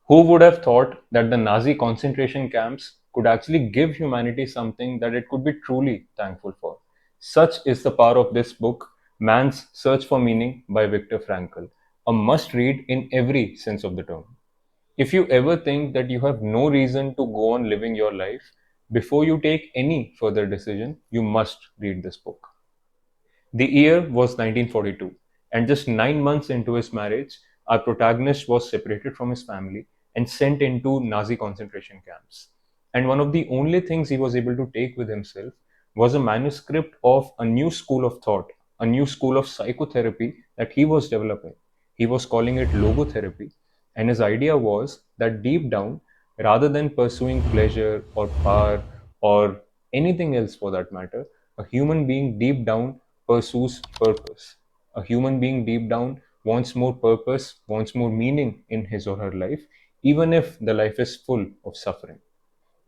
Who would have thought that the Nazi concentration camps could actually give humanity something that it could be truly thankful for? Such is the power of this book, Man's Search for Meaning by Viktor Frankl, a must read in every sense of the term. If you ever think that you have no reason to go on living your life, before you take any further decision, you must read this book. The year was 1942, and just 9 months into his marriage, our protagonist was separated from his family and sent into Nazi concentration camps. And one of the only things he was able to take with himself was a manuscript of a new school of thought, a new school of psychotherapy that he was developing. He was calling it logotherapy, and his idea was that deep down, rather than pursuing pleasure or power or anything else for that matter, a human being deep down pursues purpose. A human being deep down wants more purpose, wants more meaning in his or her life, even if the life is full of suffering.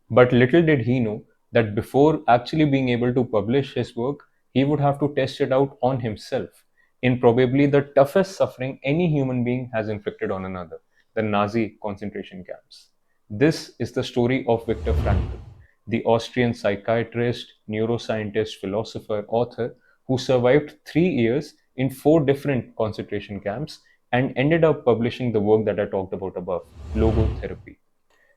But little did he know that before actually being able to publish his work, he would have to test it out on himself in probably the toughest suffering any human being has inflicted on another, the Nazi concentration camps. This is the story of Viktor Frankl, the Austrian psychiatrist, neuroscientist, philosopher, author who survived 3 years in four different concentration camps and ended up publishing the work that I talked about above, logotherapy.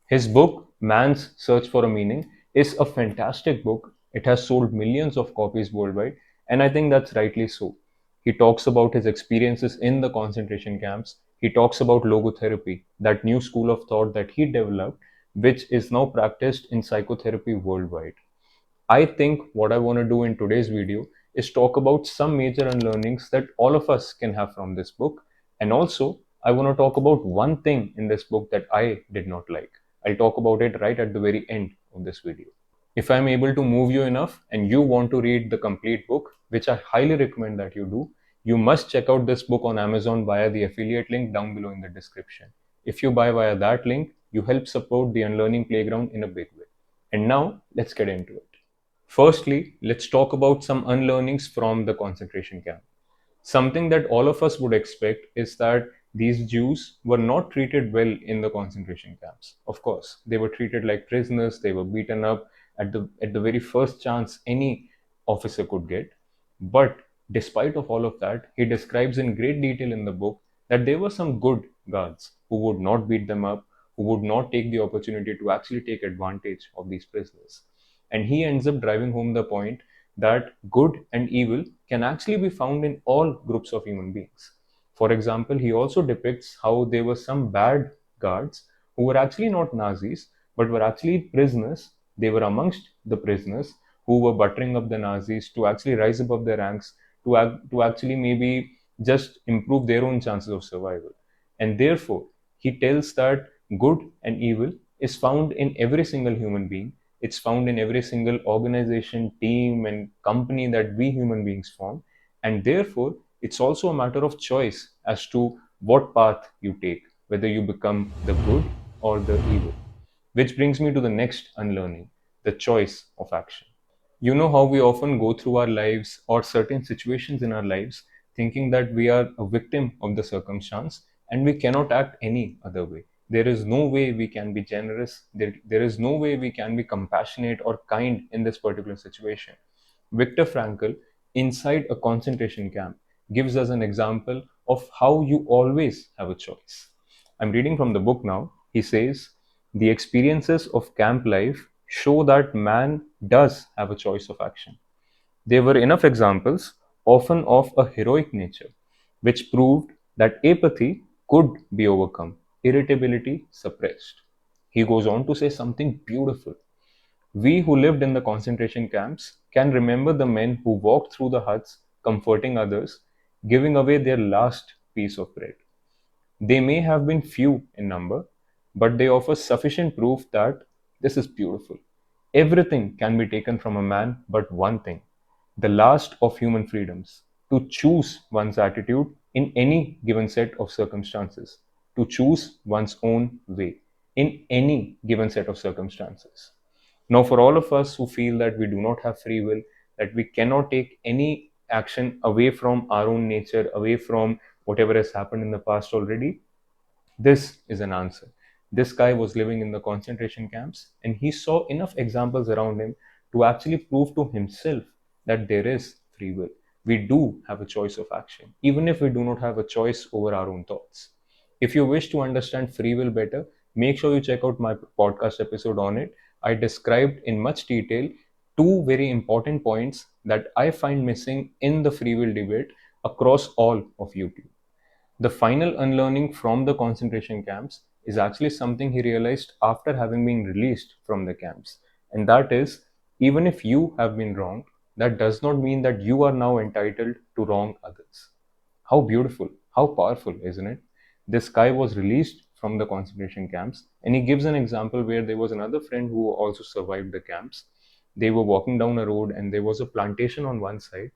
His book, Man's Search for a Meaning, is a fantastic book. It has sold millions of copies worldwide, and I think that's rightly so. He talks about his experiences in the concentration camps. He talks about logotherapy, that new school of thought that he developed, which is now practiced in psychotherapy worldwide. I think what I want to do in today's video is talk about some major unlearnings that all of us can have from this book. And also, I want to talk about one thing in this book that I did not like. I'll talk about it right at the very end of this video. If I'm able to move you enough and you want to read the complete book, which I highly recommend that you do, you must check out this book on Amazon via the affiliate link down below in the description. If you buy via that link, you help support the Unlearning Playground in a big way. And now, let's get into it. Firstly, let's talk about some unlearnings from the concentration camp. Something that all of us would expect is that these Jews were not treated well in the concentration camps. Of course, they were treated like prisoners, they were beaten up at the very first chance any officer could get. But despite of all of that, he describes in great detail in the book that there were some good guards who would not beat them up, who would not take the opportunity to actually take advantage of these prisoners. And he ends up driving home the point that good and evil can actually be found in all groups of human beings. For example, he also depicts how there were some bad guards who were actually not Nazis, but were actually prisoners. They were amongst the prisoners who were buttering up the Nazis to actually rise above their ranks, to actually maybe just improve their own chances of survival. And therefore, he tells that good and evil is found in every single human being. It's found in every single organization, team, and company that we human beings form. And therefore, it's also a matter of choice as to what path you take, whether you become the good or the evil. Which brings me to the next unlearning, the choice of action. You know how we often go through our lives or certain situations in our lives thinking that we are a victim of the circumstance and we cannot act any other way. There is no way we can be generous, there is no way we can be compassionate or kind in this particular situation. Viktor Frankl, inside a concentration camp, gives us an example of how you always have a choice. I'm reading from the book now. He says, the experiences of camp life show that man does have a choice of action. There were enough examples, often of a heroic nature, which proved that apathy could be overcome, irritability suppressed. He goes on to say something beautiful. We who lived in the concentration camps can remember the men who walked through the huts, comforting others, giving away their last piece of bread. They may have been few in number, but they offer sufficient proof that this is beautiful. Everything can be taken from a man but one thing, the last of human freedoms, to choose one's attitude in any given set of circumstances, to choose one's own way in any given set of circumstances. Now, for all of us who feel that we do not have free will, that we cannot take any action away from our own nature, away from whatever has happened in the past already, this is an answer. This guy was living in the concentration camps, and he saw enough examples around him to actually prove to himself that there is free will. We do have a choice of action, even if we do not have a choice over our own thoughts. If you wish to understand free will better, make sure you check out my podcast episode on it. I described in much detail two very important points that I find missing in the free will debate across all of YouTube. The final unlearning from the concentration camps is actually something he realized after having been released from the camps. And that is, even if you have been wronged, that does not mean that you are now entitled to wrong others. How beautiful, how powerful, isn't it? This guy was released from the concentration camps, and he gives an example where there was another friend who also survived the camps. They were walking down a road, and there was a plantation on one side,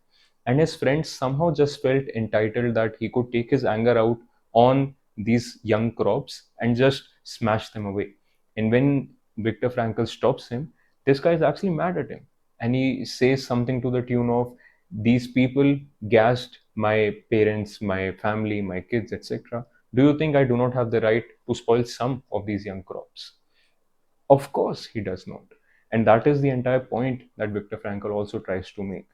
and his friends somehow just felt entitled that he could take his anger out on these young crops and just smash them away. And when Viktor Frankl stops him, this guy is actually mad at him, and he says something to the tune of, these people gassed my parents, my family, my kids, etc. Do you think I do not have the right to spoil some of these young crops? Of course, he does not. And that is the entire point that Viktor Frankl also tries to make.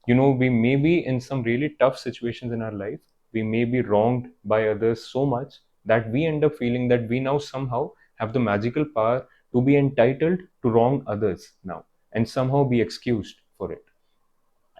We may be in some really tough situations in our life. We may be wronged by others so much that we end up feeling that we now somehow have the magical power to be entitled to wrong others now and somehow be excused for it.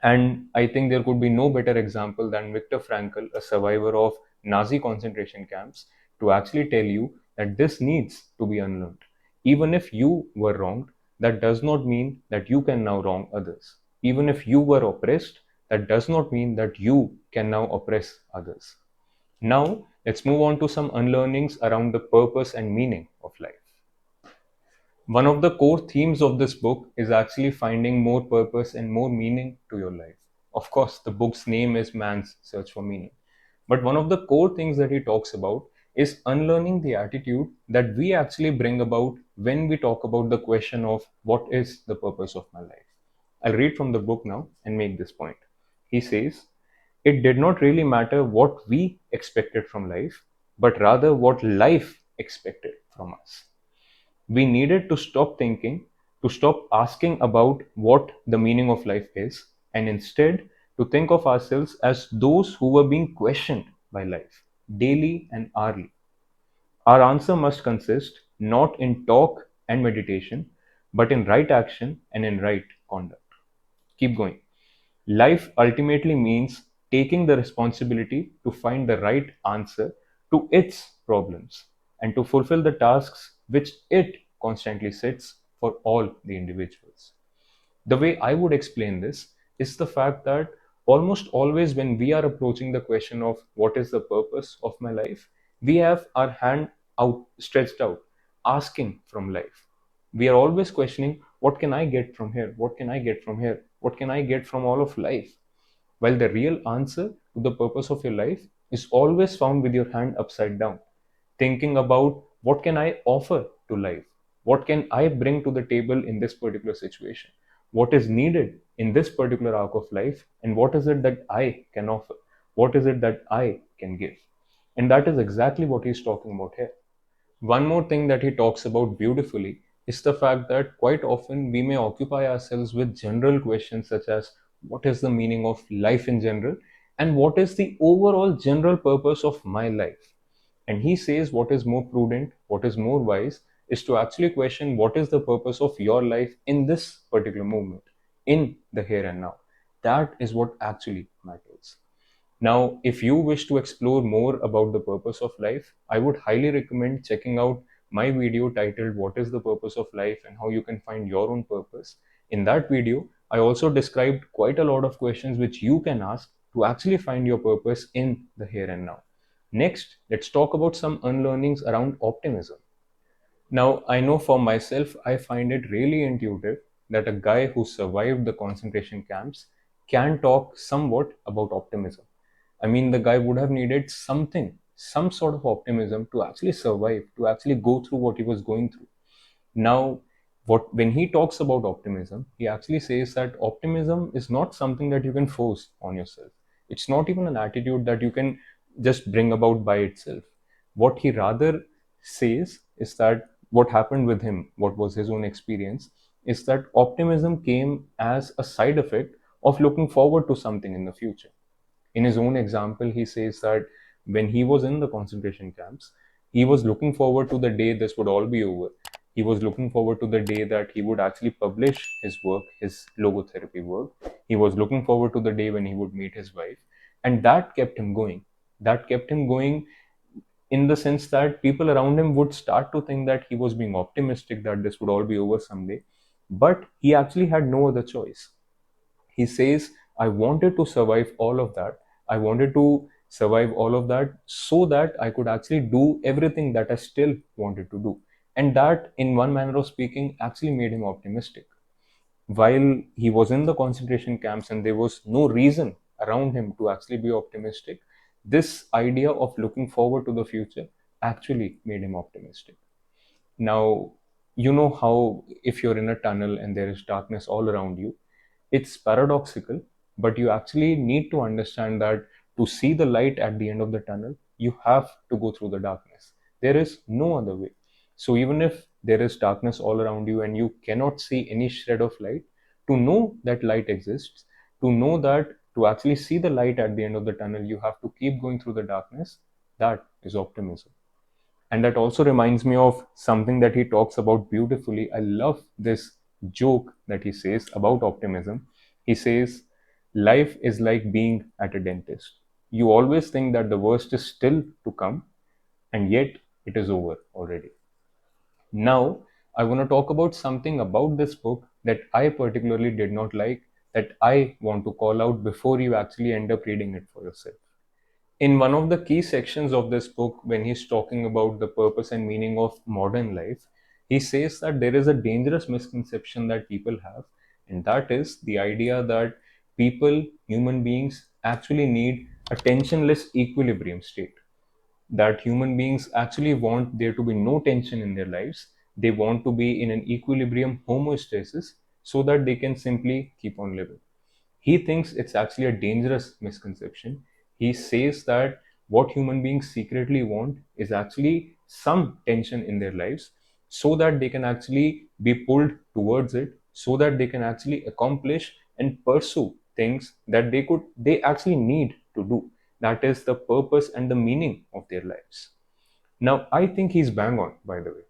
And I think there could be no better example than Viktor Frankl, a survivor of Nazi concentration camps, to actually tell you that this needs to be unlearned. Even if you were wronged, that does not mean that you can now wrong others. Even if you were oppressed, that does not mean that you can now oppress others. Now, let's move on to some unlearnings around the purpose and meaning of life. One of the core themes of this book is actually finding more purpose and more meaning to your life. Of course, the book's name is Man's Search for Meaning. But one of the core things that he talks about is unlearning the attitude that we actually bring about when we talk about the question of what is the purpose of my life. I'll read from the book now and make this point. He says, it did not really matter what we expected from life, but rather what life expected from us. We needed to stop thinking, to stop asking about what the meaning of life is, and instead to think of ourselves as those who were being questioned by life, daily and hourly. Our answer must consist not in talk and meditation, but in right action and in right conduct. Keep going. Life ultimately means taking the responsibility to find the right answer to its problems and to fulfill the tasks which it constantly sets for all the individuals. The way I would explain this is the fact that almost always when we are approaching the question of what is the purpose of my life, we have our hand out stretched out, asking from life. We are always questioning, what can I get from here? What can I get from here? What can I get from all of life? While the real answer to the purpose of your life is always found with your hand upside down, thinking about what can I offer to life? What can I bring to the table in this particular situation? What is needed in this particular arc of life? And what is it that I can offer? What is it that I can give? And that is exactly what he's talking about here. One more thing that he talks about beautifully is the fact that quite often we may occupy ourselves with general questions such as what is the meaning of life in general and what is the overall general purpose of my life. And he says what is more prudent, what is more wise is to actually question what is the purpose of your life in this particular moment, in the here and now. That is what actually matters. Now, if you wish to explore more about the purpose of life, I would highly recommend checking out my video titled What is the Purpose of Life and How You Can Find Your Own Purpose. In that video, I also described quite a lot of questions which you can ask to actually find your purpose in the here and now. Next, let's talk about some unlearnings around optimism. Now, I know for myself, I find it really intuitive that a guy who survived the concentration camps can talk somewhat about optimism. I mean, the guy would have needed something, some sort of optimism to actually survive, to actually go through what he was going through. Now, when he talks about optimism, he actually says that optimism is not something that you can force on yourself. It's not even an attitude that you can just bring about by itself. What he rather says is that what happened with him, what was his own experience, is that optimism came as a side effect of looking forward to something in the future. In his own example, he says that when he was in the concentration camps, he was looking forward to the day this would all be over. He was looking forward to the day that he would actually publish his work, his logotherapy work. He was looking forward to the day when he would meet his wife. And that kept him going. That kept him going in the sense that people around him would start to think that he was being optimistic that this would all be over someday. But he actually had no other choice. He says, I wanted to survive all of that. I wanted to survive all of that so that I could actually do everything that I still wanted to do. And that, in one manner of speaking, actually made him optimistic. While he was in the concentration camps and there was no reason around him to actually be optimistic, this idea of looking forward to the future actually made him optimistic. Now, you know how if you're in a tunnel and there is darkness all around you, it's paradoxical, but you actually need to understand that to see the light at the end of the tunnel, you have to go through the darkness. There is no other way. So, even if there is darkness all around you and you cannot see any shred of light, to know that light exists, to know that to actually see the light at the end of the tunnel, you have to keep going through the darkness. That is optimism. And that also reminds me of something that he talks about beautifully. I love this joke that he says about optimism. He says, life is like being at a dentist. You always think that the worst is still to come, and yet it is over already. Now, I want to talk about something about this book that I particularly did not like, that I want to call out before you actually end up reading it for yourself. In one of the key sections of this book, when he's talking about the purpose and meaning of modern life, he says that there is a dangerous misconception that people have, and that is the idea that people, human beings, actually need a tensionless equilibrium state. That human beings actually want there to be no tension in their lives. They want to be in an equilibrium homeostasis so that they can simply keep on living. He thinks it's actually a dangerous misconception. He says that what human beings secretly want is actually some tension in their lives so that they can actually be pulled towards it, so that they can actually accomplish and pursue things that they actually need to do. That is the purpose and the meaning of their lives. Now, I think he's bang on, by the way.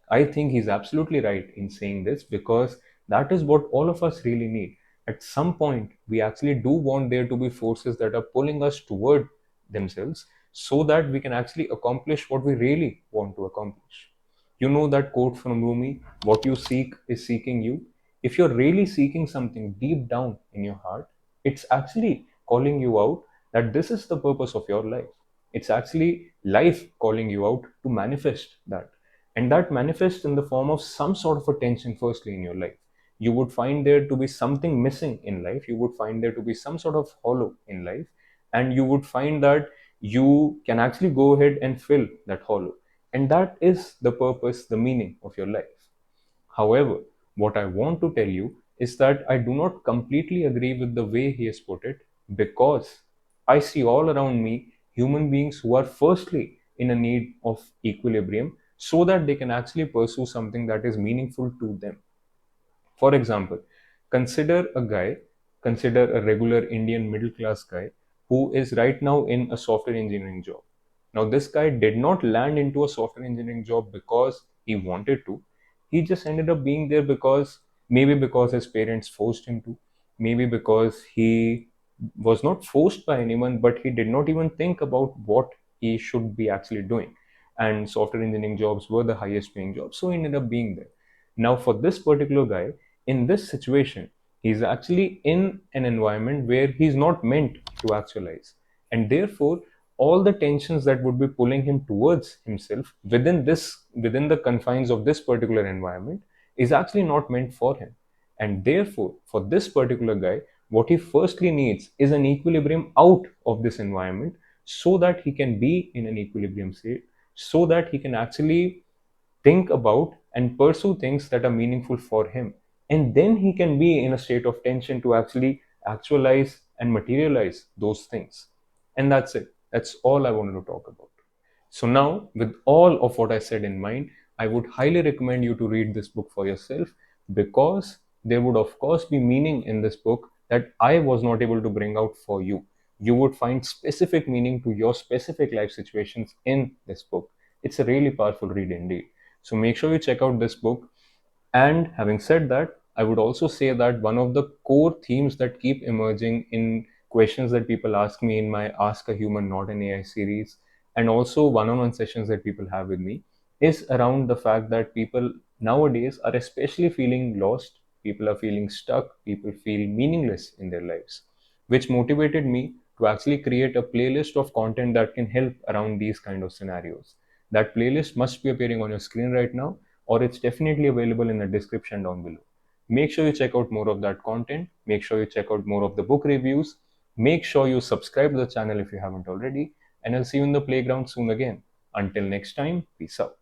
I think he's absolutely right in saying this because that is what all of us really need. At some point, we actually do want there to be forces that are pulling us toward themselves so that we can actually accomplish what we really want to accomplish. You know that quote from Rumi, what you seek is seeking you. If you're really seeking something deep down in your heart, it's actually calling you out that this is the purpose of your life. It's actually life calling you out to manifest that, and that manifests in the form of some sort of a tension firstly in your life. You would find there to be something missing in life, you would find there to be some sort of hollow in life, and you would find that you can actually go ahead and fill that hollow, and that is the purpose, the meaning of your life. However, what I want to tell you is that I do not completely agree with the way he has put it, because I see all around me human beings who are firstly in a need of equilibrium so that they can actually pursue something that is meaningful to them. For example, consider a guy, consider a regular Indian middle class guy who is right now in a software engineering job. Now, this guy did not land into a software engineering job because he wanted to. He just ended up being there because maybe because his parents forced him to, maybe because he was not forced by anyone, but he did not even think about what he should be actually doing. And software engineering jobs were the highest paying jobs, so he ended up being there. Now, for this particular guy, in this situation, he's actually in an environment where he's not meant to actualize. And therefore, all the tensions that would be pulling him towards himself within the confines of this particular environment is actually not meant for him. And therefore, for this particular guy, what he firstly needs is an equilibrium out of this environment so that he can be in an equilibrium state, so that he can actually think about and pursue things that are meaningful for him. And then he can be in a state of tension to actually actualize and materialize those things. And that's it. That's all I wanted to talk about. So now, with all of what I said in mind, I would highly recommend you to read this book for yourself, because there would of course be meaning in this book that I was not able to bring out for you. You would find specific meaning to your specific life situations in this book. It's a really powerful read indeed. So make sure you check out this book. And having said that, I would also say that one of the core themes that keep emerging in questions that people ask me in my Ask a Human, Not an AI series, and also one on one sessions that people have with me, is around the fact that people nowadays are especially feeling lost, people are feeling stuck, people feel meaningless in their lives, which motivated me to actually create a playlist of content that can help around these kind of scenarios. That playlist must be appearing on your screen right now, or it's definitely available in the description down below. Make sure you check out more of that content. Make sure you check out more of the book reviews. Make sure you subscribe to the channel if you haven't already. And I'll see you in the playground soon again. Until next time, peace out.